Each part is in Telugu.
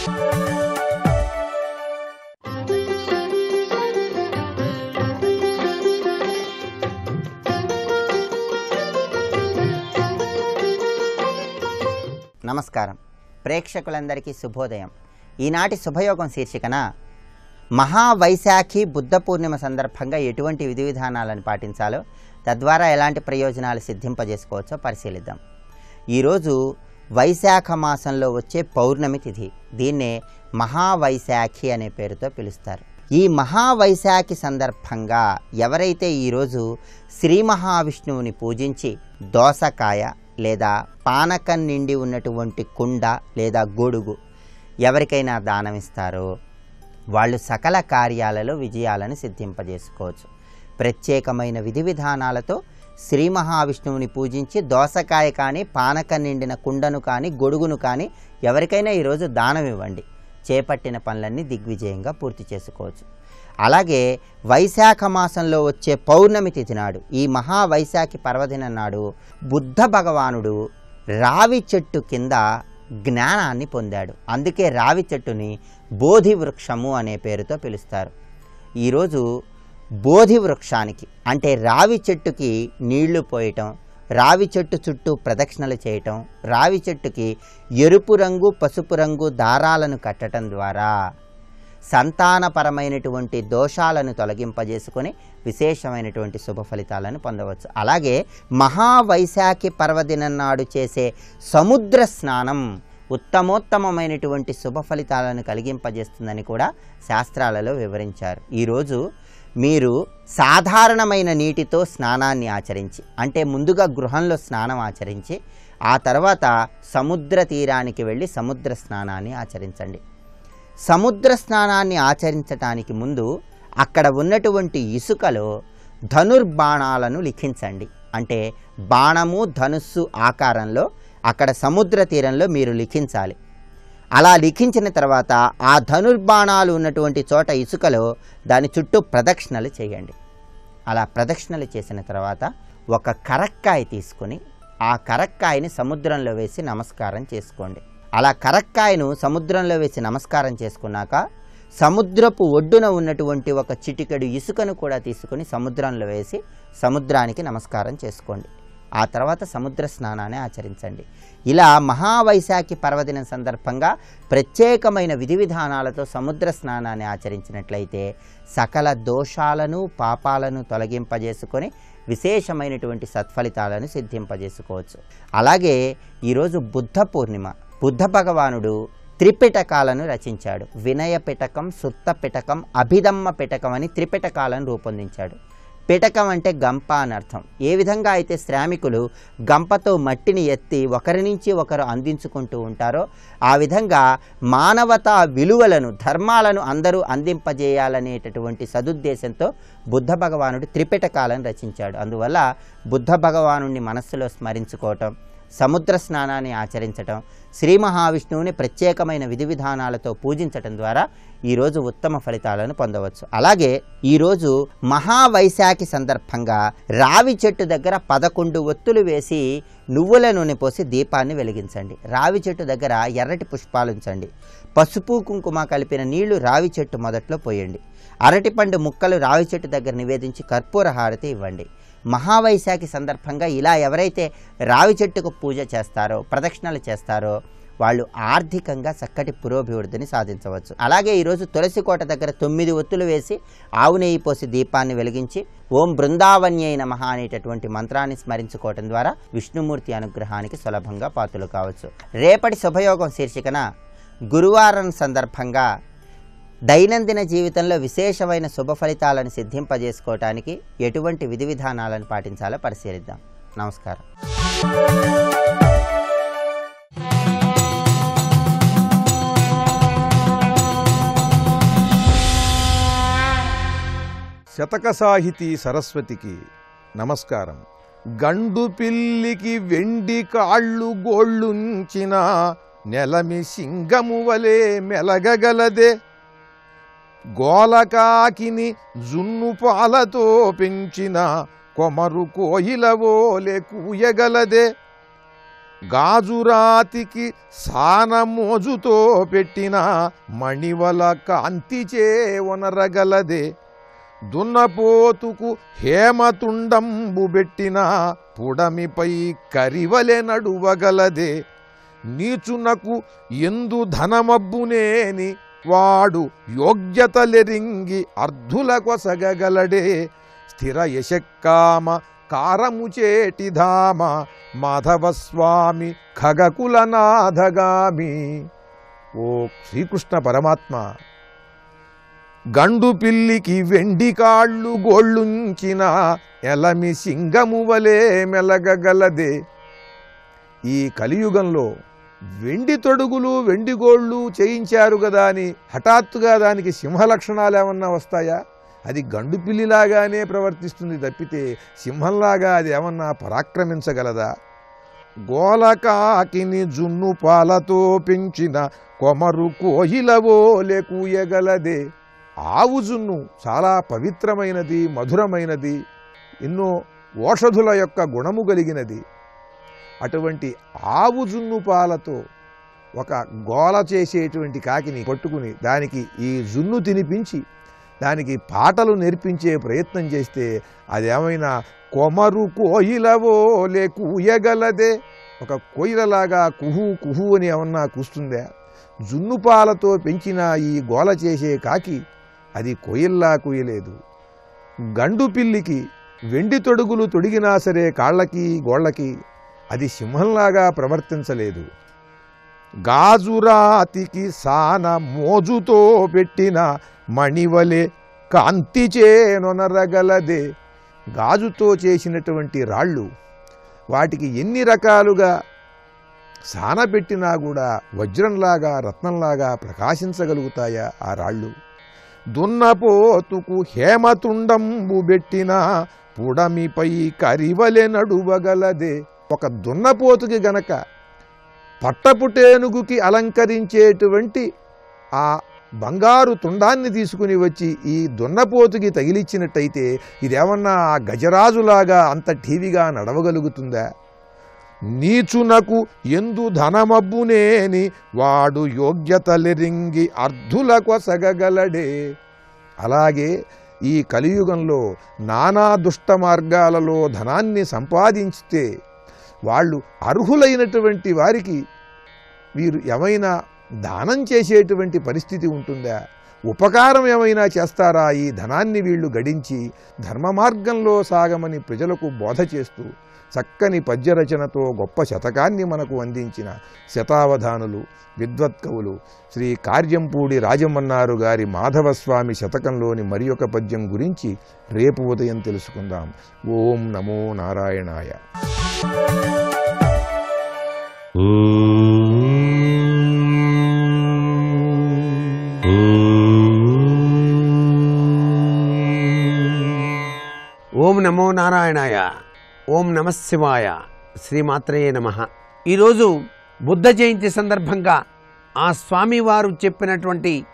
నమస్కారం ప్రేక్షకులందరికీ శుభోదయం. ఈనాటి శుభయోగం శీర్షికన మహావైశాఖి బుద్ధ పూర్ణిమ సందర్భంగా ఎటువంటి విధి విధానాలను పాటించాలో, తద్వారా ఎలాంటి ప్రయోజనాలు సిద్ధింపజేసుకోవచ్చో పరిశీలిద్దాం. ఈరోజు వైశాఖ మాసంలో వచ్చే పౌర్ణమి తిథి. దీన్నే మహావైశాఖి అనే పేరుతో పిలుస్తారు. ఈ మహావైశాఖి సందర్భంగా ఎవరైతే ఈరోజు శ్రీ మహావిష్ణువుని పూజించి దోసకాయ లేదా పానకం నిండి ఉన్నటువంటి కుండ లేదా గొడుగు ఎవరికైనా దానం ఇస్తారో వాళ్ళు సకల కార్యాలలో విజయాలను సిద్ధింపజేసుకోవచ్చు. ప్రత్యేకమైన విధి విధానాలతో శ్రీ మహావిష్ణువుని పూజించి దోసకాయ కానీ, పానకం నిండిన కుండను కానీ, గొడుగును కానీ ఎవరికైనా ఈరోజు దానం ఇవ్వండి. చేపట్టిన పనులన్నీ దిగ్విజయంగా పూర్తి చేసుకోవచ్చు. అలాగే వైశాఖ మాసంలో వచ్చే పౌర్ణమి తిథి నాడు, ఈ మహావైశాఖి పర్వదినం నాడు బుద్ధ భగవానుడు రావి చెట్టు కింద జ్ఞానాన్ని పొందాడు. అందుకే రావి చెట్టుని బోధి వృక్షము అనే పేరుతో పిలుస్తారు. ఈరోజు బోధి వృక్షానికి అంటే రావి చెట్టుకి నీళ్లు పోయటం, రావి చెట్టు చుట్టూ ప్రదక్షిణలు చేయటం, రావి చెట్టుకి ఎరుపు రంగు, పసుపు రంగు దారాలను కట్టడం ద్వారా సంతానపరమైనటువంటి దోషాలను తొలగింపజేసుకొని విశేషమైనటువంటి శుభ ఫలితాలను పొందవచ్చు. అలాగే మహావైశాఖి పర్వదినం నాడు చేసే సముద్ర స్నానం ఉత్తమోత్తమైనటువంటి శుభ ఫలితాలను కలిగింపజేస్తుందని కూడా శాస్త్రాలలో వివరించారు. ఈరోజు మీరు సాధారణమైన నీటితో స్నానాన్ని ఆచరించి, అంటే ముందుగా గృహంలో స్నానం ఆచరించి ఆ తర్వాత సముద్ర తీరానికి వెళ్ళి సముద్ర స్నానాన్ని ఆచరించండి. సముద్ర స్నానాన్ని ఆచరించటానికి ముందు అక్కడ ఉన్నటువంటి ఇసుకలో ధనుర్బాణాలను లిఖించండి. అంటే బాణము ధనుస్సు ఆకారంలో అక్కడ సముద్ర తీరంలో మీరు లిఖించాలి. అలా లిఖించిన తర్వాత ఆ ధనుర్బాణాలు ఉన్నటువంటి చోట ఇసుకలో దాని చుట్టూ ప్రదక్షిణలు చేయండి. అలా ప్రదక్షిణలు చేసిన తర్వాత ఒక కరక్కాయ తీసుకొని ఆ కరక్కాయని సముద్రంలో వేసి నమస్కారం చేసుకోండి. అలా కరక్కాయను సముద్రంలో వేసి నమస్కారం చేసుకున్నాక సముద్రపు ఒడ్డున ఉన్నటువంటి ఒక చిటికెడు ఇసుకను కూడా తీసుకొని సముద్రంలో వేసి సముద్రానికి నమస్కారం చేసుకోండి. ఆ తర్వాత సముద్ర స్నానాన్ని ఆచరించండి. ఇలా మహావైశాఖి పర్వదినం సందర్భంగా ప్రత్యేకమైన విధి విధానాలతో సముద్ర స్నానాన్ని ఆచరించినట్లయితే సకల దోషాలను, పాపాలను తొలగింపజేసుకొని విశేషమైనటువంటి సత్ఫలితాలను సిద్ధింపజేసుకోవచ్చు. అలాగే ఈరోజు బుద్ధ పూర్ణిమ. బుద్ధ భగవానుడు త్రిపిటకాలను రచించాడు. వినయ పిటకం, సుత్త పిటకం, అభిధమ్మ పిటకం అని త్రిపిటకాలను రూపొందించాడు. పిటకం అంటే గంప అని అర్థం. ఏ విధంగా అయితే శ్రామికులు గంపతో మట్టిని ఎత్తి ఒకరి నుంచి ఒకరు అందించుకుంటూ ఉంటారో ఆ విధంగా మానవతా విలువలను, ధర్మాలను అందరూ అందింపజేయాలనేటటువంటి సదుద్దేశంతో బుద్ధ భగవానుడు త్రిపిటకాలను రచించాడు. అందువల్ల బుద్ధ భగవానుడిని మనస్సులో స్మరించుకోవటం, సముద్ర స్నానాన్ని ఆచరించటం, శ్రీ మహావిష్ణువుని ప్రత్యేకమైన విధి విధానాలతో పూజించటం ద్వారా ఈరోజు ఉత్తమ ఫలితాలను పొందవచ్చు. అలాగే ఈరోజు మహావైశాఖి సందర్భంగా రావి చెట్టు దగ్గర 11 ఒత్తులు వేసి నువ్వుల నూనె పోసి దీపాన్ని వెలిగించండి. రావి చెట్టు దగ్గర ఎర్రటి పుష్పాలు ఉంచండి. పసుపు కుంకుమ కలిపిన నీళ్లు రావి చెట్టు మొదట్లో పోయండి. అరటిపండు ముక్కలు రావి చెట్టు దగ్గర నివేదించి కర్పూర హారతి ఇవ్వండి. మహావైశాఖి సందర్భంగా ఇలా ఎవరైతే రావి చెట్టుకు పూజ చేస్తారో, ప్రదక్షిణలు చేస్తారో వాళ్ళు ఆర్థికంగా చక్కటి పురోభివృద్ధిని సాధించవచ్చు. అలాగే ఈరోజు తులసి కోట దగ్గర 9 ఒత్తులు వేసి ఆవు నెయ్యి పోసి దీపాన్ని వెలిగించి ఓం బృందావన్యై నమః అనేటటువంటి మంత్రాన్ని స్మరించుకోవటం ద్వారా విష్ణుమూర్తి అనుగ్రహానికి సులభంగా పాత్రలు కావచ్చు. రేపటి శుభయోగం శీర్షికన గురువారం సందర్భంగా దైనందిన జీవితంలో విశేషమైన శుభ ఫలితాలను సిద్ధింపజేసుకోవటానికి ఎటువంటి విధి విధానాలను పాటించాలో పరిశీలిద్దాం. నమస్కారం. శతక సాహితీ సరస్వతికి నమస్కారం. గండు పిల్లికి వెండి కాళ్ళు గోళ్ళుంచిన నెలమి సింగము వలె మెలగగలదే, గోలకాకిని జున్ను పాలతో పెంచిన కొమరు కోయిలవోలే కూయగలదే, గాజురాతికి సానమోజుతో పెట్టిన మణివల కాంతిచే ఒనరగలదే, దున్నపోతుకు హేమతుండంబు పెట్టిన పుడమిపై కరివలె నడువగలదే, నీచునకు ఎందు ధనమబ్బునేని వాడు యోగ్యతలెరింగి అర్ధుల కొసగగలడే, స్థిర యశక్కామ కారముచేటిధామ మాధవస్వామి ఖగకులనాథగామి. ఓ శ్రీకృష్ణ పరమాత్మ, గండు పిల్లికి వెండి కాళ్ళు గోళ్ళుంచిన ఎలమి సింగము వలె మెలగగలదే. ఈ కలియుగంలో వెండి తొడుగులు వెండి గోళ్ళు చేయించారు కదా అని హఠాత్తుగా దానికి సింహ లక్షణాలు ఏమన్నా వస్తాయా? అది గండు పిల్లిలాగానే ప్రవర్తిస్తుంది తప్పితే సింహంలాగా అది ఏమన్నా పరాక్రమించగలదా? గోలకాకిని జున్ను పాలతో పెంచిన కొమరు కోయిలవోలే కూయగలదే. ఆవు జున్ను చాలా పవిత్రమైనది, మధురమైనది, ఎన్నో ఓషధుల యొక్క గుణము కలిగినది. అటువంటి ఆవు జున్ను పాలతో ఒక గోల చేసేటువంటి కాకిని పట్టుకుని దానికి ఈ జున్ను తినిపించి దానికి పాటలు నేర్పించే ప్రయత్నం చేస్తే అదేమైనా కొమరు కోయిలవోలే కూయగలదే. ఒక కోయిలలాగా కుహు కుహు అని ఏమన్నా కూస్తుందా? జున్ను పాలతో పెంచిన ఈ గోల చేసే కాకి అది కోయిల్లా కూయలేదు. గండు పిల్లికి వెండి తొడుగులు తొడిగినా సరే కాళ్ళకి గోళ్ళకి అది సింహంలాగా ప్రవర్తించలేదు. గాజురాతికి సాన మోజుతో పెట్టిన మణివలే కాంతిచేనొనరగలదే. గాజుతో చేసినటువంటి రాళ్ళు వాటికి ఎన్ని రకాలుగా సానబెట్టినా కూడా వజ్రంలాగా రత్నంలాగా ప్రకాశించగలుగుతాయా ఆ రాళ్ళు? దున్నపోతుకు హేమతుండంబు పెట్టిన పుడమిపై కరివలె నడువగలదే. ఒక దున్నపోతుకి గనక పట్టపుటేనుగుకి అలంకరించేటువంటి ఆ బంగారు తుండాన్ని తీసుకుని వచ్చి ఈ దున్నపోతుకి తగిలిచ్చినట్టయితే ఇదేమన్నా ఆ గజరాజులాగా అంత ఠీవిగా నడవగలుగుతుందా? నీచునకు ఎందు ధనమబ్బునేని వాడు యోగ్యతలెరింగి అర్ధుల కొసగగలడే. అలాగే ఈ కలియుగంలో నానా దుష్ట మార్గాలలో ధనాన్ని సంపాదించితే వాళ్ళు అర్హులైనటువంటి వారికి వీరు ఏమైనా దానం చేసేటువంటి పరిస్థితి ఉంటుందా? ఉపకారం ఏమైనా చేస్తారా? ఈ ధనాన్ని వీళ్ళు గడించి ధర్మ మార్గంలో సాగమని ప్రజలకు బోధ చేస్తూ చక్కని పద్యరచనతో గొప్ప శతకాన్ని మనకు అందించిన శతావధానులు విద్వత్కవులు శ్రీ కార్యంపూడి రాజమన్నారు గారి మాధవస్వామి శతకంలోని మరి ఒక పద్యం గురించి రేపు ఉదయం తెలుసుకుందాం. ఓం నమో నారాయణాయ. ఓం నమో నారాయణాయ. ఓం నమః శివాయ. శ్రీమాత్రయే నమః. ఈరోజు బుద్ధ జయంతి సందర్భంగా ఆ స్వామివారు చెప్పినటువంటి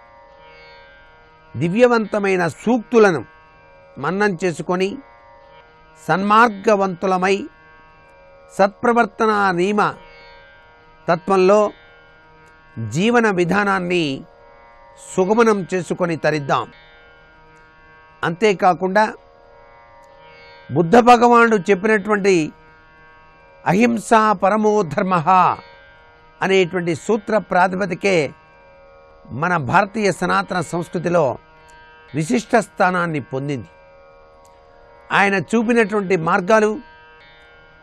దివ్యవంతమైన సూక్తులను మన్నం చేసుకొని సన్మార్గవంతులమై సత్ప్రవర్తన నియమ తత్వంలో జీవన విధానాన్ని సుగమనం చేసుకొని తరిద్దాం. అంతేకాకుండా బుద్ధ భగవానుడు చెప్పినటువంటి అహింసా పరమో ధర్మ అనేటువంటి సూత్ర ప్రాతిపదికే మన భారతీయ సనాతన సంస్కృతిలో విశిష్ట స్థానాన్ని పొందింది. ఆయన చూపినటువంటి మార్గాలు,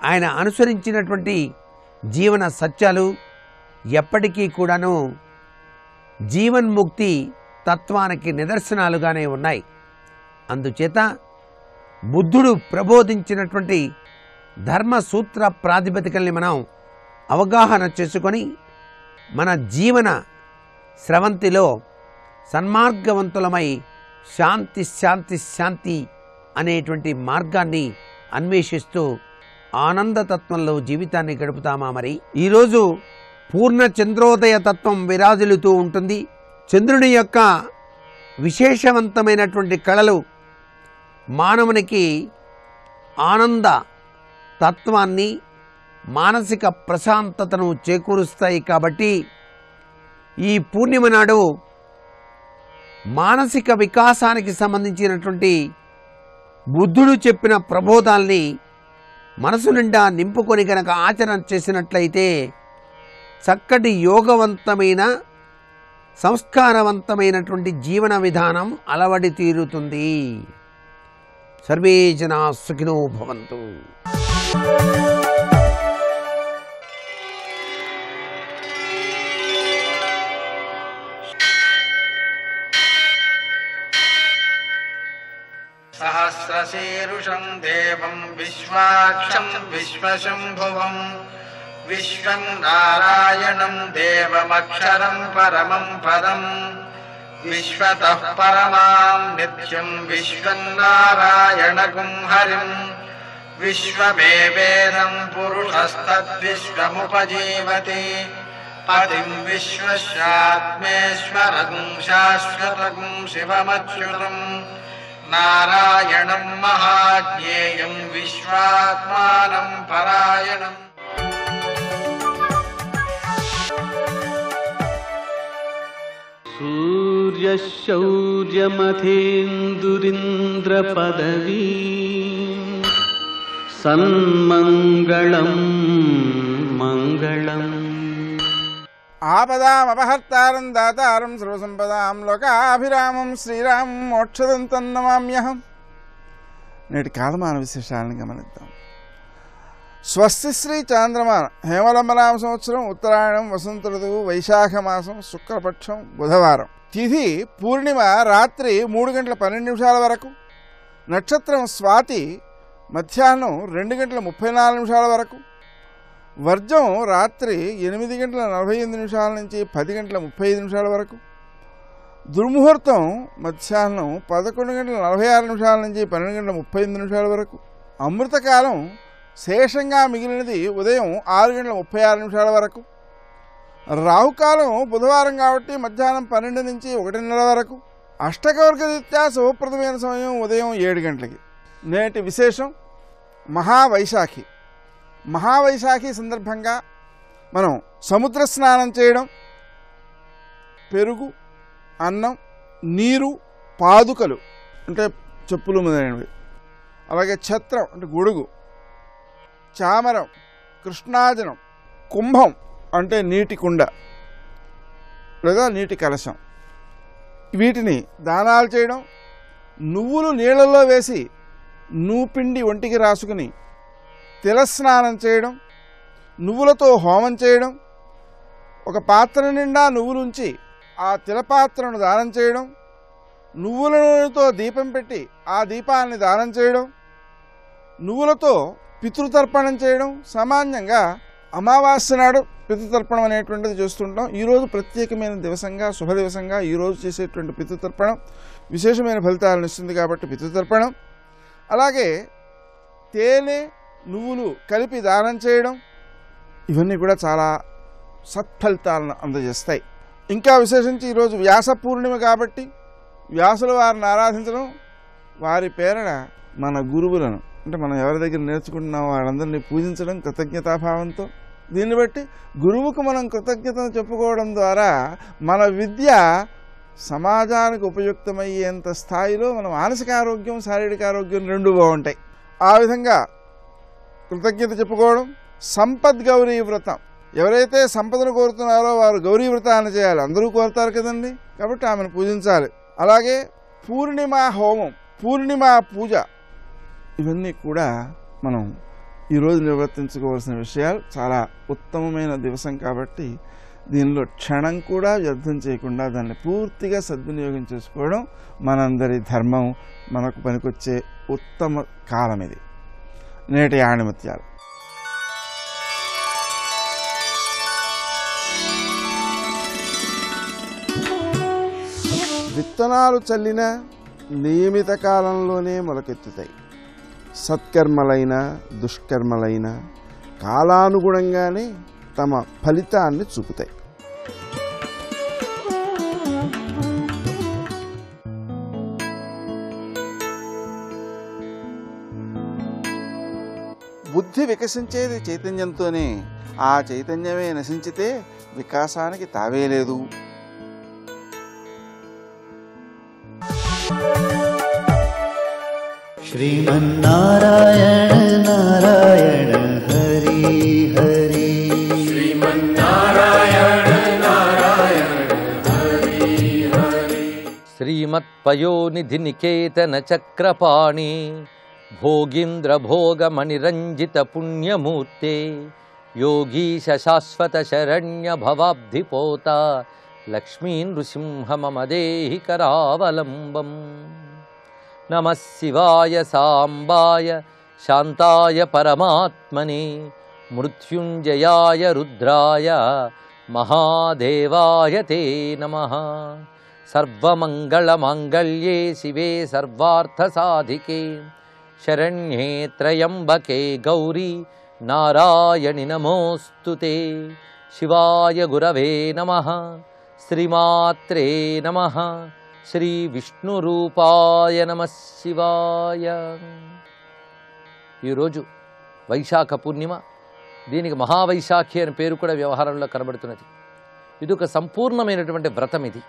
ఆయన అనుసరించినటువంటి జీవన సత్యాలు ఎప్పటికీ కూడాను జీవన్ముక్తి తత్వానికి నిదర్శనాలుగానే ఉన్నాయి. అందుచేత బుద్ధుడు ప్రబోధించినటువంటి ధర్మసూత్ర ప్రాతిపదికల్ని మనం అవగాహన చేసుకొని మన జీవన స్రవంతిలో సన్మార్గవంతులమై శాంతి శాంతి శాంతి అనేటువంటి మార్గాన్ని అన్వేషిస్తూ ఆనందతత్వంలో జీవితాన్ని గడుపుతామా? మరి ఈరోజు పూర్ణ చంద్రోదయ తత్వం విరాజిల్లుతూ ఉంటుంది. చంద్రుని యొక్క విశేషవంతమైనటువంటి కళలు మానవునికి ఆనంద తత్వాన్ని, మానసిక ప్రశాంతతను చేకూరుస్తాయి. కాబట్టి ఈ పూర్ణిమ నాడు మానసిక వికాసానికి సంబంధించినటువంటి బుద్ధుడు చెప్పిన ప్రబోధాల్ని మనసు నిండా నింపుకొని గనక ఆచరణ చేసినట్లయితే చక్కటి యోగవంతమైన సంస్కారవంతమైనటువంటి జీవన విధానం అలవడి తీరుతుంది. సర్వే జనా సుఖినో భవంతు. सहस्रशीर्षं देवं विश्वाक्षं विश्वशम्भुवं विश्वं नारायणं देवमक्षरं परमं पदं विश्वतः परमां नित्यं विश्वं नारायणगुं हरिं विश्वमेवेदं पुरुषस्तद्विश्वमुपजीवति पतिं विश्वस्यात्मेश्वरं शाश्वतगुं शिवमच्युतम् नारायणं महाज्ञेयं विश्वात्मानं परायणम्. सूर्यशौर्यमथेन्दुरिन्द्रपदवी सन्मङ्गलं मङ्गलम्. ఆపదామపహర్తారం దాతారం సర్వసంపదాం లోకాభిరామం శ్రీరామం మోక్షదంతం నమామ్యహం. నేటి కాలమాన విశేషాలను గమనిద్దాం. స్వస్తి శ్రీ చాంద్రమాన హేమలంబనామ సంవత్సరం ఉత్తరాయణం వసంత ఋతువు వైశాఖ మాసం శుక్లపక్షం బుధవారం. తిథి పూర్ణిమ రాత్రి 3:12 వరకు. నక్షత్రం స్వాతి మధ్యాహ్నం 2:34 వరకు. వర్జం రాత్రి 8:48 నుంచి 10:35 వరకు. దుర్ముహూర్తం మధ్యాహ్నం 11:46 నుంచి 12:35 వరకు. అమృతకాలం శేషంగా మిగిలినది ఉదయం 6:36 వరకు. రాహుకాలం బుధవారం కాబట్టి మధ్యాహ్నం 12 నుంచి 1:30 వరకు. అష్టకవర్గ రీత్యా శుభప్రదమైన సమయం ఉదయం 7 గంటలకి. నేటి విశేషం మహావైశాఖి. మహావైశాఖి సందర్భంగా మనం సముద్ర స్నానం చేయడం, పెరుగు, అన్నం, నీరు, పాదుకలు అంటే చెప్పులు మొదలైనవి, అలాగే ఛత్రం అంటే గొడుగు, చామరం, కృష్ణాజనం, కుంభం అంటే నీటి కుండ లేదా నీటి కలశం, వీటిని దానాలు చేయడం, నువ్వులు నీళ్ళల్లో వేసి నూపిండి ఒంటికి రాసుకుని తిలస్నానం చేయడం, నువ్వులతో హోమం చేయడం, ఒక పాత్ర నిండా నువ్వులుంచి ఆ తిలపాత్రను దానం చేయడం, నువ్వుల నూనెతో దీపం పెట్టి ఆ దీపాన్ని దానం చేయడం, నువ్వులతో పితృతర్పణం చేయడం. సామాన్యంగా అమావాస్య నాడు పితృతర్పణం అనేటువంటిది చేస్తుంటాం. ఈరోజు ప్రత్యేకమైన దివసంగా శుభ దివసంగా ఈరోజు చేసేటువంటి పితృతర్పణం విశేషమైన ఫలితాలను ఇస్తుంది కాబట్టి పితృతర్పణం. అలాగే తేనె నువ్వులు కలిపి దానం చేయడం, ఇవన్నీ కూడా చాలా సత్ఫలితాలను అందజేస్తాయి. ఇంకా విశేషించి ఈరోజు వ్యాస పూర్ణిమ కాబట్టి వ్యాసుల వారిని ఆరాధించడం, వారి పేరన మన గురువులను అంటే మనం ఎవరి దగ్గర నేర్చుకుంటున్నామో వాళ్ళందరినీ పూజించడం కృతజ్ఞతాభావంతో. దీన్ని బట్టి గురువుకు మనం కృతజ్ఞతను చెప్పుకోవడం ద్వారా మన విద్య సమాజానికి ఉపయుక్తమయ్యేంత స్థాయిలో మన మానసిక ఆరోగ్యం శారీరక ఆరోగ్యం రెండూ బాగుంటాయి. ఆ విధంగా కృతజ్ఞత చెప్పుకోవడం. సంపద్ గౌరీ వ్రతం, ఎవరైతే సంపదను కోరుతున్నారో వారు గౌరీ వ్రతాన్ని చేయాలి. అందరూ కోరుతారు కదండి, కాబట్టి ఆమెను పూజించాలి. అలాగే పూర్ణిమ హోమం, పూర్ణిమ పూజ, ఇవన్నీ కూడా మనం ఈరోజు నిర్వర్తించుకోవాల్సిన విషయాలు. చాలా ఉత్తమమైన దివసం కాబట్టి దీనిలో క్షణం కూడా వ్యర్థం చేయకుండా దాన్ని పూర్తిగా సద్వినియోగం చేసుకోవడం మనందరి ధర్మం. మనకు పనికొచ్చే ఉత్తమ కాలం ఇది. నేటి ఆణిముత్యాలు. విత్తనాలు చల్లిన నియమిత కాలంలోనే మొలకెత్తుతాయి. సత్కర్మలైన దుష్కర్మలైన కాలానుగుణంగానే తమ ఫలితాన్ని చూపుతాయి. బుద్ధి వికసించేది చైతన్యంతోనే. ఆ చైతన్యమే నశించితే వికాసానికి తావే లేదు. శ్రీమన్నారాయణ నారాయణ హరి హరి. శ్రీమన్నారాయణ నారాయణ హరి హరి. శ్రీమత్పయోనిధి నికేతన చక్రపాణి భోగీంద్ర భోగమణిరంజిత పుణ్యమూర్తే యోగీశ శాశ్వత శరణ్య భవాబ్ధిపోత లక్ష్మీ నృసింహ మమ దేహి కరావలంబం. నమః శివాయ సాంబాయ శాంతాయ పరమాత్మనే మృత్యుంజయాయ రుద్రాయ మహాదేవాయ తే నమః. సర్వమంగళమాంగళ్యే శివే సర్వార్థసాధికే శరణ్యే త్రయంబకే గౌరీ నారాయణి నమోస్తుతే. శివాయ గురవే నమః. శ్రీమాత్రే నమః. శ్రీ విష్ణురూపాయ నమః శివాయ. ఈరోజు వైశాఖ పూర్ణిమ. దీనికి మహావైశాఖి అని పేరు కూడా వ్యవహారంలో కనబడుతున్నది. ఇది ఒక సంపూర్ణమైనటువంటి వ్రతం. ఇది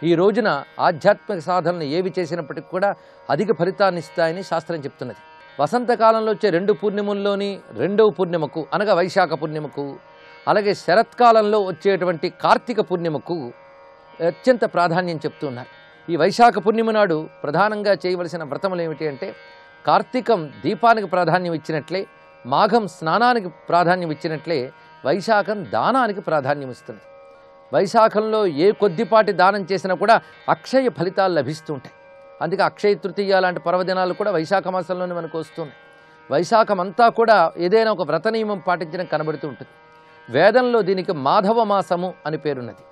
ఈ రోజున ఆధ్యాత్మిక సాధనలు ఏవి చేసినప్పటికీ కూడా అధిక ఫలితాన్ని ఇస్తాయని శాస్త్రం చెప్తున్నది. వసంతకాలంలో వచ్చే 2 పూర్ణిమల్లోని 2వ పూర్ణిమకు అనగా వైశాఖ పూర్ణిమకు, అలాగే శరత్కాలంలో వచ్చేటువంటి కార్తీక పూర్ణిమకు అత్యంత ప్రాధాన్యం చెప్తున్నారు. ఈ వైశాఖ పూర్ణిమ నాడు ప్రధానంగా చేయవలసిన వ్రతములు ఏమిటి అంటే, కార్తీకం దీపానికి ప్రాధాన్యం ఇచ్చినట్లే, మాఘం స్నానానికి ప్రాధాన్యం ఇచ్చినట్లే వైశాఖం దానానికి ప్రాధాన్యం ఇస్తుంది. వైశాఖంలో ఏ కొద్దిపాటి దానం చేసినా కూడా అక్షయ ఫలితాలు లభిస్తూ ఉంటాయి. అందుకే అక్షయ తృతీయ లాంటి పర్వదినాలు కూడా వైశాఖ మాసంలోనే మనకు వస్తున్నాయి. వైశాఖం అంతా కూడా ఏదైనా ఒక వ్రత నియమం పాటించడం కనబడుతూ ఉంటుంది. వేదంలో దీనికి మాధవ మాసము అని పేరున్నది.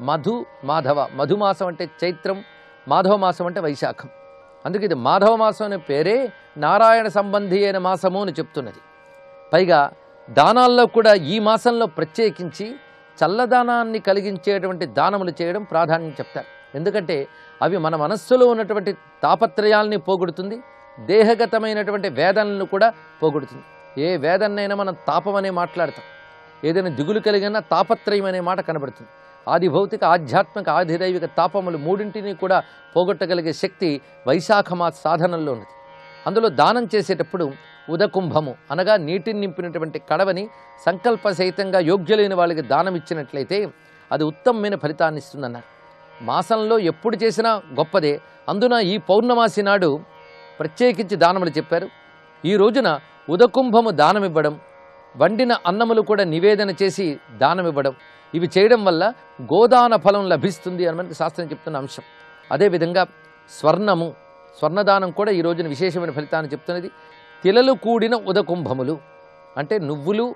మధు మాధవ, మధుమాసం అంటే చైత్రం, మాధవ మాసం అంటే వైశాఖం. అందుకే ఇది మాధవ మాసం అనే పేరే నారాయణ సంబంధి అయిన మాసము అని చెప్తున్నది. పైగా దానాల్లో కూడా ఈ మాసంలో ప్రత్యేకించి చల్లదానాన్ని కలిగించేటువంటి దానములు చేయడం ప్రాధాన్యం చెప్తారు. ఎందుకంటే అవి మన మనస్సులో ఉన్నటువంటి తాపత్రయాల్ని పోగొడుతుంది, దేహగతమైనటువంటి వేదనలను కూడా పోగొడుతుంది. ఏ వేదనైనా మనం తాపం అనే మాట్లాడతాం, ఏదైనా దిగులు కలిగిన తాపత్రయం అనే మాట కనబడుతుంది. ఆది భౌతిక ఆధ్యాత్మిక ఆధిదైవిక తాపములు మూడింటిని కూడా పోగొట్టగలిగే శక్తి వైశాఖ మాస సాధనల్లో ఉన్నది. అందులో దానం చేసేటప్పుడు ఉదకుంభము అనగా నీటిని నింపినటువంటి కడవని సంకల్ప సహితంగా యోగ్యులైన వాళ్ళకి దానం ఇచ్చినట్లయితే అది ఉత్తమమైన ఫలితాన్ని ఇస్తుందన్నారు. మాసంలో ఎప్పుడు చేసినా గొప్పదే. అందున ఈ పౌర్ణమాసి నాడు ప్రత్యేకించి దానములు చెప్పారు. ఈ రోజున ఉదకుంభము దానమివ్వడం, వండిన అన్నములు కూడా నివేదన చేసి దానమివ్వడం, ఇవి చేయడం వల్ల గోదాన ఫలం లభిస్తుంది అని మనకి శాస్త్రం చెప్తున్న అంశం. అదేవిధంగా స్వర్ణదానం కూడా ఈ రోజున విశేషమైన ఫలితాన్ని చెప్తున్నది. తిలలు కూడిన ఉదకుంభములు అంటే నువ్వులు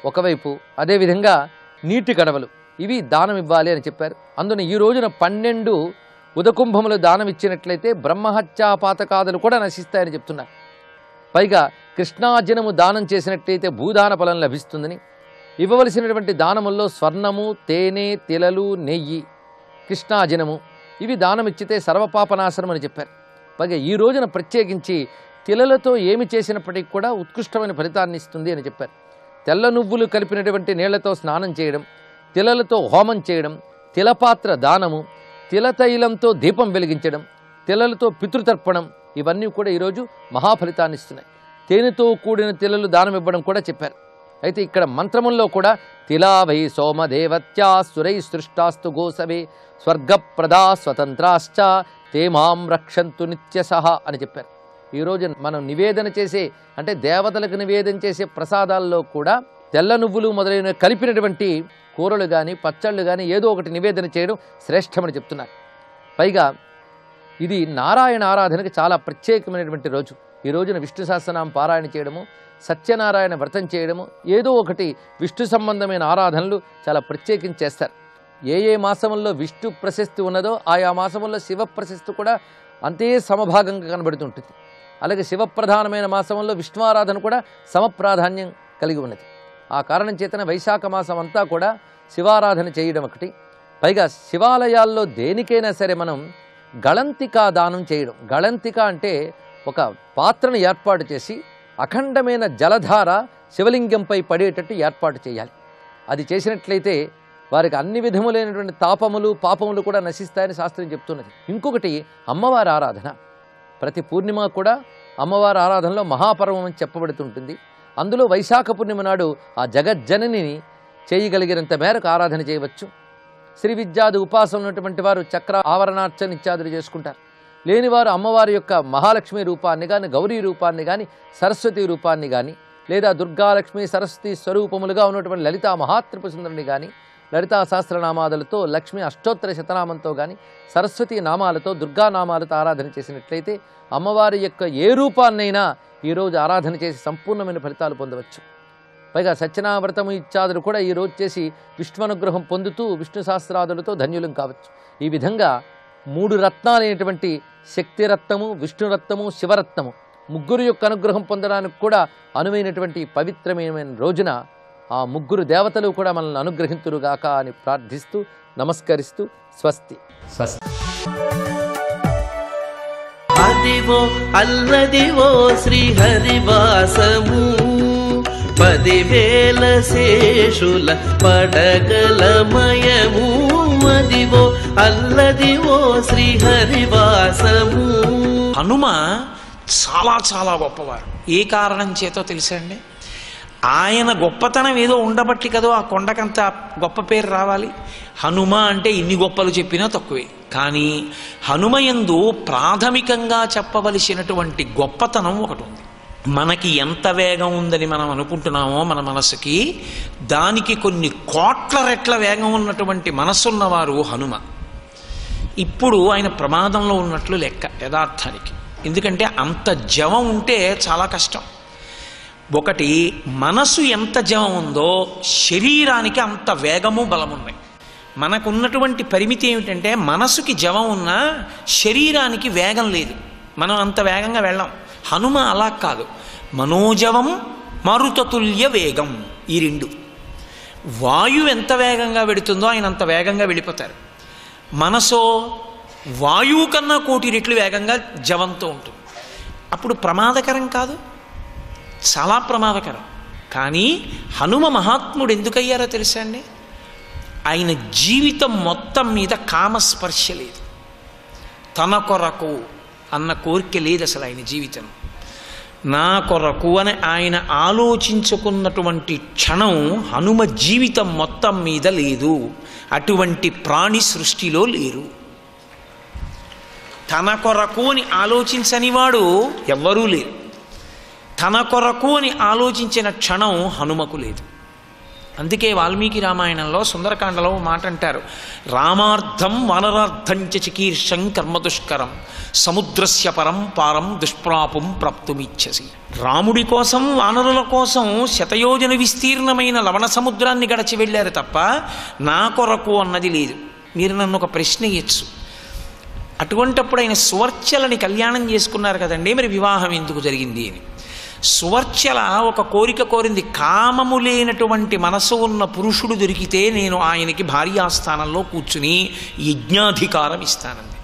ఒకవైపు, అదేవిధంగా నీటి కడవలు, ఇవి దానం ఇవ్వాలి అని చెప్పారు. అందున ఈ రోజున 12 ఉదకుంభములు దానం ఇచ్చినట్లయితే బ్రహ్మహత్యా పాతకాదులు కూడా నశిస్తాయని చెప్తున్నారు. పైగా కృష్ణార్జునము దానం చేసినట్లయితే భూదాన ఫలం లభిస్తుందని, ఇవ్వవలసినటువంటి దానముల్లో స్వర్ణము, తేనె, తిలలు, నెయ్యి, కృష్ణార్జునము ఇవి దానం ఇచ్చితే సర్వపాపనాశనం అని చెప్పారు. పైగా ఈ రోజున ప్రత్యేకించి తిలలతో ఏమి చేసినప్పటికీ కూడా ఉత్కృష్టమైన ఫలితాన్ని ఇస్తుంది అని చెప్పారు. తెల్ల నువ్వులు కలిపినటువంటి నీళ్లతో స్నానం చేయడం, తిలలతో హోమం చేయడం, తిలపాత్ర దానము, తిలతైలంతో దీపం వెలిగించడం, తిలలతో పితృతర్పణం, ఇవన్నీ కూడా ఈరోజు మహాఫలితాన్ని ఇస్తున్నాయి. తేనెతో కూడిన తిలలు దానం ఇవ్వడం కూడా చెప్పారు. అయితే ఇక్కడ మంత్రముల్లో కూడా తిలా వై సోమదేవత్యా సురై సృష్టాస్తు గోసవే స్వర్గప్రదా స్వతంత్రాశ్చ తేమాం రక్షంతు నిత్యసహ అని చెప్పారు. ఈరోజు మనం నివేదన చేసే అంటే దేవతలకు నివేదన చేసే ప్రసాదాల్లో కూడా తెల్ల నువ్వులు మొదలైన కలిపినటువంటి కూరలు కానీ పచ్చళ్ళు కానీ ఏదో ఒకటి నివేదన చేయడం శ్రేష్టమని చెప్తున్నారు. పైగా ఇది నారాయణ ఆరాధనకి చాలా ప్రత్యేకమైనటువంటి రోజు. ఈ రోజున విష్ణు సహస్రనామం పారాయణ చేయడము, సత్యనారాయణ వ్రతం చేయడము, ఏదో ఒకటి విష్ణు సంబంధమైన ఆరాధనలు చాలా ప్రత్యేకించి చేస్తారు. ఏ ఏ మాసంలో విష్ణు ప్రశస్తి ఉన్నదో ఆయా మాసంలో శివ ప్రశస్తి కూడా అంతే సమభాగంగా కనబడుతుంటుంది. అలాగే శివప్రధానమైన మాసంలో విష్ణు ఆరాధన కూడా సమప్రాధాన్యం కలిగి ఉన్నది. ఆ కారణం చేతన వైశాఖ మాసం అంతా కూడా శివారాధన చేయడం ఒకటి. పైగా శివాలయాల్లో దేనికైనా సరే మనం గళంతికా దానం చేయడం. గళంతిక అంటే ఒక పాత్రను ఏర్పాటు చేసి అఖండమైన జలధార శివలింగంపై పడేటట్టు ఏర్పాటు చేయాలి. అది చేసినట్లయితే వారికి అన్ని విధములైనటువంటి తాపములు పాపములు కూడా నశిస్తాయని శాస్త్రం చెప్తున్నది. ఇంకొకటి అమ్మవారి ఆరాధన. ప్రతి పూర్ణిమ కూడా అమ్మవారి ఆరాధనలో మహాపర్వం అని చెప్పబడుతుంటుంది. అందులో వైశాఖ పూర్ణిమ నాడు ఆ జగజ్జననిని చేయగలిగినంత మేరకు ఆరాధన చేయవచ్చు. శ్రీ విద్యాది ఉపాసన ఉన్నటువంటి వారు చక్ర ఆవరణార్చన ఇత్యాదులు చేసుకుంటారు. లేనివారు అమ్మవారి యొక్క మహాలక్ష్మి రూపాన్ని కానీ, గౌరీ రూపాన్ని కానీ, సరస్వతి రూపాన్ని కానీ, లేదా దుర్గాలక్ష్మి సరస్వతి స్వరూపములుగా ఉన్నటువంటి లలితా మహాత్రిపుర సుందరిని కానీ, లలితా సహస్రనామాదులతో, లక్ష్మి అష్టోత్తర శతనామంతో కానీ, సరస్వతి నామాలతో, దుర్గానామాలతో ఆరాధన చేసినట్లయితే అమ్మవారి యొక్క ఏ రూపాన్నైనా ఈరోజు ఆరాధన చేసి సంపూర్ణమైన ఫలితాలు పొందవచ్చు. పైగా సత్యనావ్రతము ఇత్యాదులు కూడా ఈరోజు చేసి విష్ణు అనుగ్రహం పొందుతూ విష్ణు సహస్రాదులతో ధన్యులం కావచ్చు. ఈ విధంగా 3 రత్నాలైనటువంటి శక్తిరత్నము, విష్ణురత్నము, శివరత్నము ముగ్గురు యొక్క అనుగ్రహం పొందడానికి కూడా అనువైనటువంటి పవిత్రమైన రోజున ఆ ముగ్గురు దేవతలు కూడా మనల్ని అనుగ్రహింతురుగాక అని ప్రార్థిస్తూ నమస్కరిస్తూ స్వస్తి. అదివో అల్లదివో శ్రీహరివాసము 10,000 శేషుల పడగలమయము. అదివో అల్లదివో శ్రీహరివాసము. హనుమ చాలా చాలా గొప్పవారు. ఏ కారణం చేతో తెలుసా అండి? ఆయన గొప్పతనం ఏదో ఉండబట్టి కదో ఆ కొండకంత గొప్ప పేరు రావాలి. హనుమ అంటే ఇన్ని గొప్పలు చెప్పినా తక్కువే. కానీ హనుమయందు ప్రాథమికంగా చెప్పవలసినటువంటి గొప్పతనం ఒకటి ఉంది. మనకి ఎంత వేగం ఉందని మనం అనుకుంటున్నామో మన మనసుకి, దానికి కొన్ని కోట్ల రెట్ల వేగం ఉన్నటువంటి మనస్సున్నవారు హనుమ. ఇప్పుడు ఆయన ప్రమాదంలో ఉన్నట్లు లెక్క యథార్థానికి. ఎందుకంటే అంత జవం ఉంటే చాలా కష్టం. ఒకటి, మనసు ఎంత జవం ఉందో శరీరానికి అంత వేగము బలమున్నాయి. మనకున్నటువంటి పరిమితి ఏమిటంటే మనసుకి జవం ఉన్నా శరీరానికి వేగం లేదు. మనం అంత వేగంగా వెళ్ళాం. హనుమ అలా కాదు. మనోజవం మరుతతుల్య వేగం. ఈ రెండు. వాయువు ఎంత వేగంగా వెడుతుందో ఆయన అంత వేగంగా వెళ్ళిపోతారు. మనసో వాయువు కన్నా 1,000,000 రెట్లు వేగంగా జవంతో ఉంటుంది. అప్పుడు ప్రమాదకరం కాదు? చాలా ప్రమాదకరం. కానీ హనుమ మహాత్ముడు ఎందుకయ్యారో తెలుసా అండి? ఆయన జీవితం మొత్తం మీద కామస్పర్శ లేదు. తన కొరకు అన్న కోరిక లేదు అసలు ఆయన జీవితం. నా కొరకు అని ఆయన ఆలోచించుకున్నటువంటి క్షణం హనుమ జీవితం మొత్తం మీద లేదు. అటువంటి ప్రాణి సృష్టిలో లేరు. తన కొరకు అని ఆలోచించని వాడు ఎవ్వరూ లేరు. తన కొరకు అని ఆలోచించిన క్షణం హనుమకు లేదు. అందుకే వాల్మీకి రామాయణంలో సుందరకాండలో మాట అంటారు, రామార్థం వానరార్థంచ చికీర్షం కర్మదుష్కరం సముద్రస్య పరం పారం దుష్ప్రాపం ప్రాప్తుమిచ్చసి. రాముడి కోసం వానరుల కోసం శతయోజన విస్తీర్ణమైన లవణ సముద్రాన్ని గడిచి వెళ్ళారు తప్ప నా కొరకు అన్నది లేదు. మీరు నన్ను ఒక ప్రశ్న ఇచ్చు, అటువంటప్పుడు ఆయన సువర్చలని కళ్యాణం చేసుకున్నారు కదండి, మరి వివాహం ఎందుకు జరిగింది అని. సువర్చల ఒక కోరిక కోరింది, కామము లేనటువంటి మనసు ఉన్న పురుషుడు దొరికితే నేను ఆయనకి భార్యాస్థానంలో కూర్చుని యజ్ఞాధికారం ఇస్తానండి.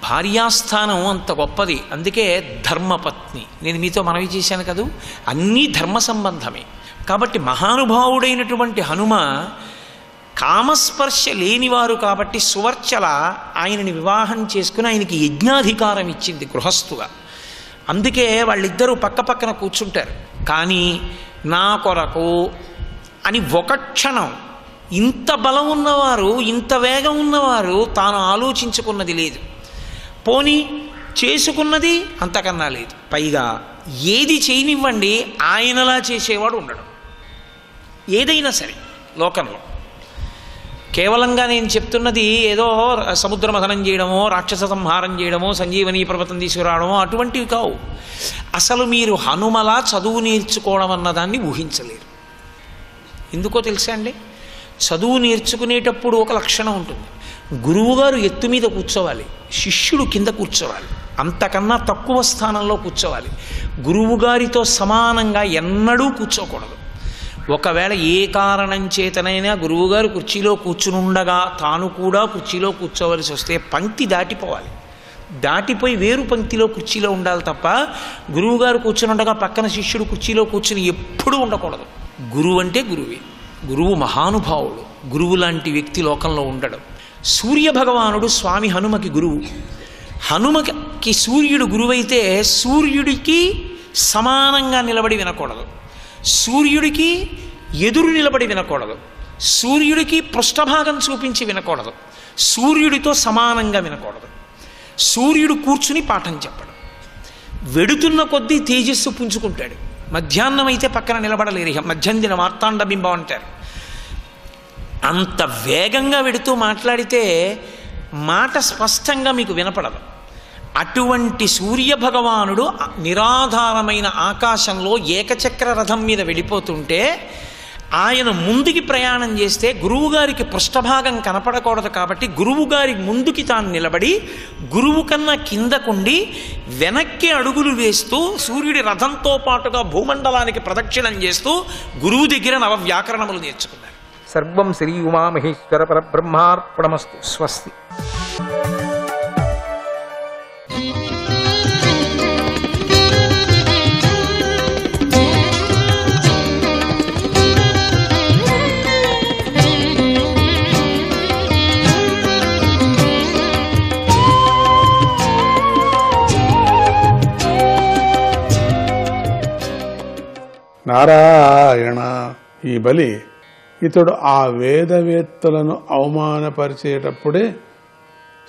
భార్యాస్థానం అంత గొప్పది. అందుకే ధర్మపత్ని. నేను మీతో మనవి చేశాను కదూ, అన్నీ ధర్మ సంబంధమే. కాబట్టి మహానుభావుడైనటువంటి హనుమ కామస్పర్శ లేనివారు కాబట్టి సువర్చల ఆయనని వివాహం చేసుకుని ఆయనకి యజ్ఞాధికారం ఇచ్చింది గృహస్థుగా. అందుకే వాళ్ళిద్దరూ పక్క పక్కన కూర్చుంటారు. కానీ నా కొరకు అని ఒక క్షణం ఇంత బలం ఉన్నవారు, ఇంత వేగం ఉన్నవారు తాను ఆలోచించుకున్నది లేదు. పోనీ చేసుకున్నది అంతకన్నా లేదు. పైగా ఏది చేయనివ్వండి ఆయనలా చేసేవాడు ఉండడం. ఏదైనా సరే లోకంలో కేవలంగా నేను చెప్తున్నది ఏదో సముద్ర మథనం చేయడమో, రాక్షస సంహారం చేయడమో, సంజీవని పర్వతం తీసుకురావడమో అటువంటివి కావు. అసలు మీరు హనుమలా చదువు నేర్చుకోవడం అన్నదాన్ని ఊహించలేరు. ఎందుకో తెలుసా అండి? చదువు నేర్చుకునేటప్పుడు ఒక లక్షణం ఉంటుంది. గురువుగారు ఎత్తు మీద కూర్చోవాలి, శిష్యుడు కింద కూర్చోవాలి. అంతకన్నా తక్కువ స్థానంలో కూర్చోవాలి. గురువుగారితో సమానంగా ఎన్నడూ కూర్చోకూడదు. ఒకవేళ ఏ కారణం చేతనైనా గురువుగారు కుర్చీలో కూర్చునుండగా తాను కూడా కుర్చీలో కూర్చోవలసి వస్తే పంక్తి దాటిపోవాలి. దాటిపోయి వేరు పంక్తిలో కుర్చీలో ఉండాలి తప్ప గురువుగారు కూర్చుని ఉండగా పక్కన శిష్యుడు కుర్చీలో కూర్చుని ఎప్పుడూ ఉండకూడదు. గురువు అంటే గురువే. గురువు మహానుభావుడు. గురువు లాంటి వ్యక్తి లోకంలో ఉండడు. సూర్య భగవానుడు స్వామి హనుమకి గురువు. హనుమకి సూర్యుడు గురువైతే సూర్యుడికి సమానంగా నిలబడి వినకూడదు, సూర్యుడికి ఎదురు నిలబడి వినకూడదు, సూర్యుడికి పృష్ఠభాగం చూపించి వినకూడదు, సూర్యుడితో సమానంగా వినకూడదు. సూర్యుడు కూర్చుని పాఠం చెప్పడు. వెడుతున్న కొద్దీ తేజస్సు పుంజుకుంటాడు. మధ్యాహ్నం అయితే పక్కన నిలబడలేరు. ఇక మధ్యందిన మార్తాండ బింబం అంటారు. అంత వేగంగా వెడుతూ మాట్లాడితే మాట స్పష్టంగా మీకు వినపడదు. అటువంటి సూర్య భగవానుడు నిరాధారమైన ఆకాశంలో ఏకచక్ర రథం మీద వెళ్ళిపోతుంటే ఆయన ముందుకి ప్రయాణం చేస్తే గురువుగారికి పృష్ఠభాగం కనపడకూడదు కాబట్టి గురువుగారి ముందుకి తాను నిలబడి గురువు కన్నా కిందకుండి వెనక్కి అడుగులు వేస్తూ సూర్యుడి రథంతో పాటుగా భూమండలానికి ప్రదక్షిణం చేస్తూ గురువు దగ్గర నవ వ్యాకరణములు నేర్చుకున్నారు. సర్వం శ్రీ ఉమామహేశ్వర పరబ్రహ్మార్పణమస్తు. స్వస్తి. నారాయణ. ఈ బలి ఇతడు ఆ వేదవేత్తలను అవమానపరిచేటప్పుడే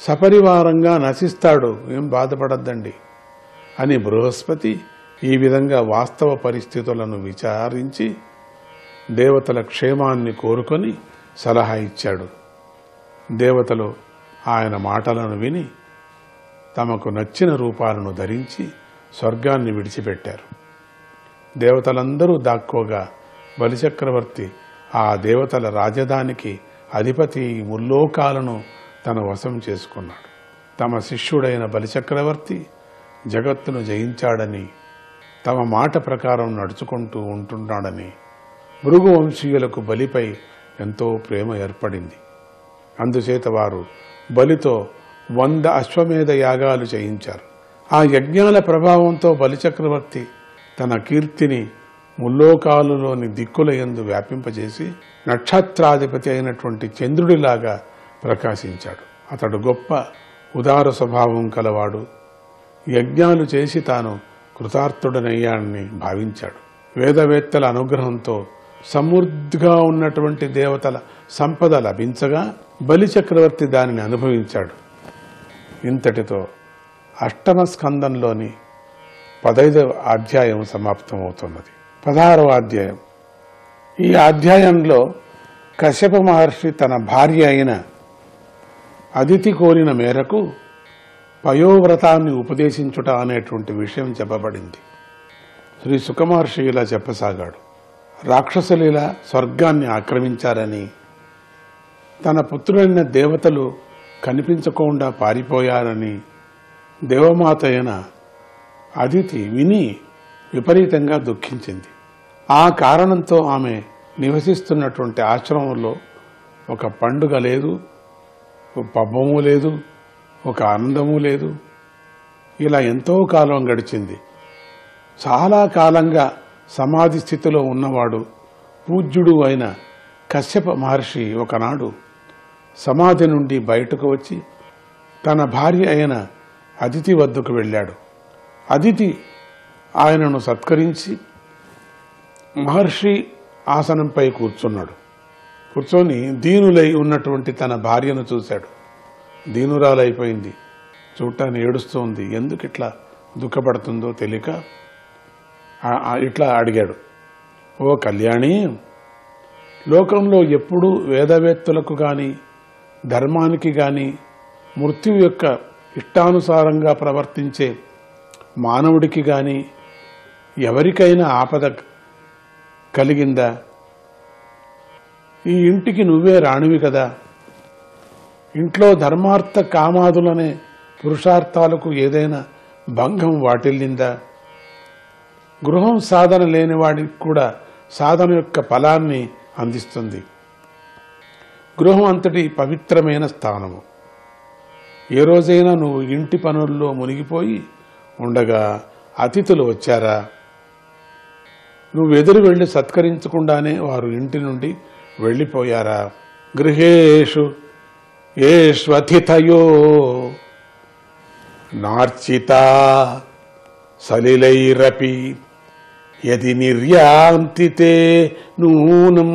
సపరివారంగా నశిస్తాడు, ఏం బాధపడద్దండి అని బృహస్పతి ఈ విధంగా వాస్తవ పరిస్థితులను విచారించి దేవతల క్షేమాన్ని కోరుకొని సలహా ఇచ్చాడు. దేవతలు ఆయన మాటలను విని తమకు నచ్చిన రూపాలను ధరించి స్వర్గాన్ని విడిచిపెట్టారు. దేవతలందరూ దాక్కోగా బలిచక్రవర్తి ఆ దేవతల రాజధానికి అధిపతి ముల్లోకాలను తన వశం చేసుకున్నాడు. తమ శిష్యుడైన బలిచక్రవర్తి జగత్తును జయించాడని, తమ మాట ప్రకారం నడుచుకుంటూ ఉంటున్నాడని భృగు వంశీయులకు బలిపై ఎంతో ప్రేమ ఏర్పడింది. అందుచేత వారు బలితో 100 అశ్వమేధ యాగాలు చేయించారు. ఆ యజ్ఞాల ప్రభావంతో బలిచక్రవర్తి తన కీర్తిని ముల్లోకాలులోని దిక్కుల యందు వ్యాపింపజేసి నక్షత్రాధిపతి అయినటువంటి చంద్రుడిలాగా ప్రకాశించాడు. అతడు గొప్ప ఉదార స్వభావం కలవాడు. యజ్ఞాలు చేసి తాను కృతార్థుడనయ్యాడని భావించాడు. వేదవేత్తల అనుగ్రహంతో సమృద్ధిగా ఉన్నటువంటి దేవతల సంపద లభించగా బలిచక్రవర్తి దానిని అనుభవించాడు. ఇంతటితో 8వ స్కందంలోని 15వ అధ్యాయం సమాప్తమవుతున్నది. 16వ అధ్యాయం. ఈ అధ్యాయంలో కశ్యప మహర్షి తన భార్య అయిన అదితి కోరిన మేరకు పయోవ్రతాన్ని ఉపదేశించుట అనేటువంటి విషయం చెప్పబడింది. శ్రీ సుఖమహర్షి ఇలా చెప్పసాగాడు. రాక్షసులు ఇలా స్వర్గాన్ని ఆక్రమించారని, తన పుత్రులైన దేవతలు కనిపించకుండా పారిపోయారని దేవమాత అయిన అదితి విని విపరీతంగా దుఃఖించింది. ఆ కారణంతో ఆమె నివసిస్తున్నటువంటి ఆశ్రమంలో ఒక పండుగ లేదు, ఒక పబ్బము లేదు, ఒక ఆనందము లేదు. ఇలా ఎంతో కాలం గడిచింది. చాలా కాలంగా సమాధి స్థితిలో ఉన్నవాడు పూజ్యుడు అయిన కశ్యప మహర్షి ఒకనాడు సమాధి నుండి బయటకు వచ్చి తన భార్య అయిన అదితి వద్దకు వెళ్ళాడు. అదితి ఆయనను సత్కరించి మహర్షి ఆసనంపై కూర్చున్నాడు. కూర్చొని దీనులై ఉన్నటువంటి తన భార్యను చూశాడు. దీనురాలైపోయింది, చూడటాన్ని ఏడుస్తోంది. ఎందుకు ఇట్లా దుఃఖపడుతుందో తెలియక ఇట్లా అడిగాడు. ఓ కళ్యాణి, లోకంలో ఎప్పుడూ వేదవేత్తలకు గాని ధర్మానికి గాని మృత్యువు యొక్క ఇష్టానుసారంగా ప్రవర్తించే మానవుడికి గాని ఎవరికైనా ఆపద కలిగిందా? ఈ ఇంటికి నువ్వే రాణివి కదా. ఇంట్లో ధర్మార్థ కామాదులనే పురుషార్థాలకు ఏదైనా భంగం వాటిల్లిందా? గృహం సాధన లేనివాడికి కూడా సాధన యొక్క ఫలాన్ని అందిస్తుంది. గృహం అంతటి పవిత్రమైన స్థానము. ఏ రోజైనా నువ్వు ఇంటి పనుల్లో మునిగిపోయి ఉండగా అతిథులు వచ్చారా? నువ్వు ఎదురు వెళ్ళి సత్కరించకుండానే వారు ఇంటి నుండి వెళ్ళిపోయారా? గృహేషు ఏష్వతిథయో నార్చితా సలిలైరపి యది నిర్యాంతి తే నూనం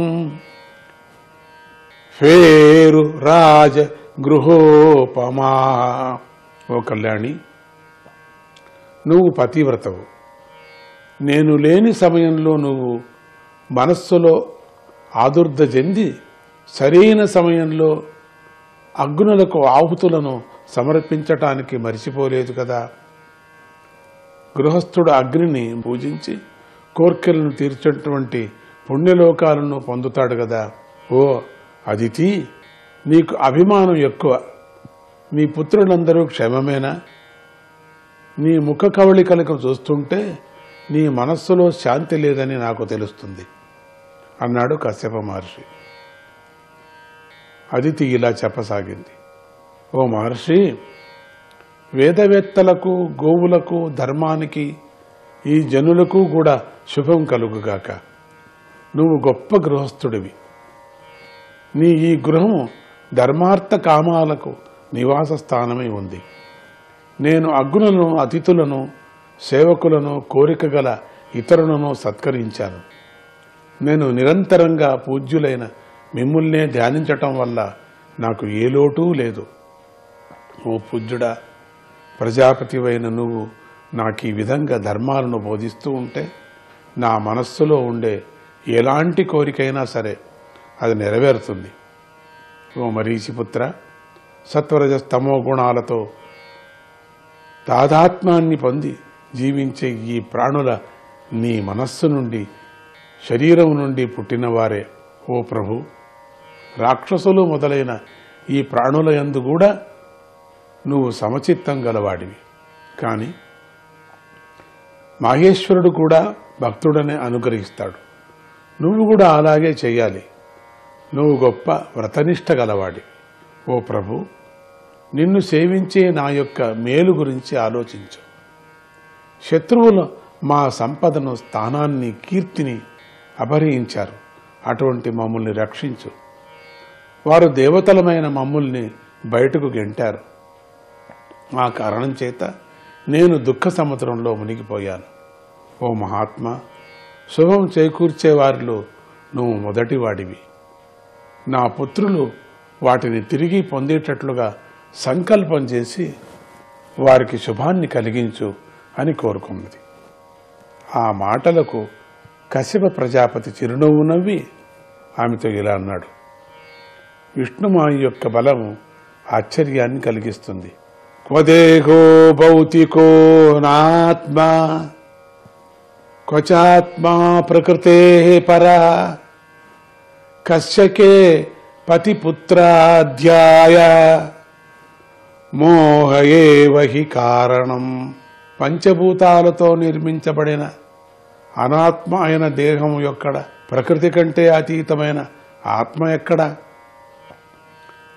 ఫేరు రాజ గృహోపమా. ఓ కళ్యాణి, నువ్వు పతివ్రతవు. నేను లేని సమయంలో నువ్వు మనస్సులో ఆదుర్ద చెంది సరైన సమయంలో అగ్నులకు ఆహుతులను సమర్పించటానికి మరిచిపోలేదు కదా. గృహస్థుడు అగ్నిని పూజించి కోర్కెలను తీర్చేటువంటి పుణ్యలోకాలను పొందుతాడు కదా. ఓ అదితి, నీకు అభిమానం ఎక్కువ. నీ పుత్రులందరూ క్షేమమేనా? నీ ముఖ కవళికలకు చూస్తుంటే నీ మనస్సులో శాంతి లేదని నాకు తెలుస్తుంది అన్నాడు కశ్యప మహర్షి. అదితి ఇలా చెప్పసాగింది. ఓ మహర్షి, వేదవేత్తలకు, గోవులకు, ధర్మానికి, ఈ జనులకు కూడా శుభం కలుగుగాక. నువ్వు గొప్ప గృహస్థుడివి. నీ ఈ గృహము ధర్మార్థ కామాలకు నివాస స్థానమై ఉంది. నేను అగ్నులను, అతిథులను, సేవకులను, కోరిక గల ఇతరులను సత్కరించాను. నేను నిరంతరంగా పూజ్యులైన మిమ్ముల్నే ధ్యానించటం వల్ల నాకు ఏ లోటు లేదు. ఓ పూజ్యుడా, ప్రజాపతివైన నువ్వు నాకు ఈ విధంగా ధర్మాలను బోధిస్తూ ఉంటే నా మనస్సులో ఉండే ఎలాంటి కోరికైనా సరే అది నెరవేరుతుంది. ఓ మరీచిపుత్ర, సత్వరజస్తమో గుణాలతో తాదాత్మ్యాన్ని పొంది జీవించే ఈ ప్రాణుల నీ మనస్సు నుండి, శరీరం నుండి పుట్టినవారే. ఓ ప్రభు, రాక్షసులు మొదలైన ఈ ప్రాణుల యందు కూడా నువ్వు సమచిత్తం గలవాడివి. కానీ మాహేశ్వరుడు కూడా భక్తుడనే అనుగ్రహిస్తాడు. నువ్వు కూడా అలాగే చెయ్యాలి. నువ్వు గొప్ప వ్రతనిష్ట గలవాడి. ఓ ప్రభు, నిన్ను సేవించే నా యొక్క మేలు గురించి ఆలోచించు. శత్రువులు మా సంపదను, స్థానాన్ని, కీర్తిని అపహరించారు. అటువంటి మమ్మల్ని రక్షించు. వారు దేవతలమైన మమ్మల్ని బయటకు గెంటారు. ఆ కారణం చేత నేను దుఃఖ సముద్రంలో మునిగిపోయాను. ఓ మహాత్మా, శుభం చేకూర్చే వారిలో నువ్వు మొదటివాడివి. నా పుత్రులు వాటిని తిరిగి పొందేటట్లుగా సంకల్పం చేసి వారికి శుభాన్ని కలిగించు అని కోరుకున్నది. ఆ మాటలకు కశ్యప ప్రజాపతి చిరునవ్వు నవ్వి ఆమెతో ఇలా అన్నాడు. విష్ణుమాయ యొక్క బలము ఆశ్చర్యాన్ని కలిగిస్తుంది. క్వదేహో భౌతికో నాత్మా క్వచాత్మా ప్రకృతే పరా కశ్యకే పతిపుత్రాధ్యాయ మోహయేవ హి కారణం. పంచభూతాలతో నిర్మించబడిన అనాత్మ అయిన దేహము ఎక్కడ? ప్రకృతి కంటే అతీతమైన ఆత్మ ఎక్కడ?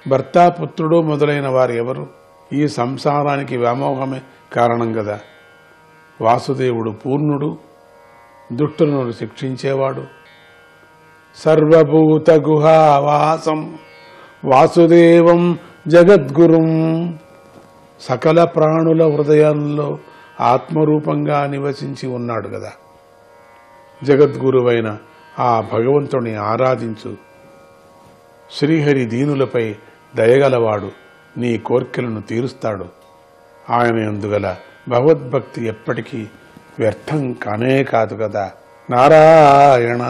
భర్త, పుత్రుడు మొదలైన వారు ఎవరు? ఈ సంసారానికి వ్యామోహమే కారణం కదా. వాసుదేవుడు పూర్ణుడు, దుష్టులను శిక్షించేవాడు. సర్వభూత గుహావాసం వాసుదేవం జగద్గురుం. సకల ప్రాణుల హృదయాల్లో ఆత్మరూపంగా నివసించి ఉన్నాడు కదా. జగద్గురువైన ఆ భగవంతుని ఆరాధించు. శ్రీహరి దీనులపై దయగలవాడు, నీ కోర్కెలను తీరుస్తాడు. ఆయన యందుగల భగవద్భక్తి ఎప్పటికీ వ్యర్థం కానే కాదు కదా. నారాయణ.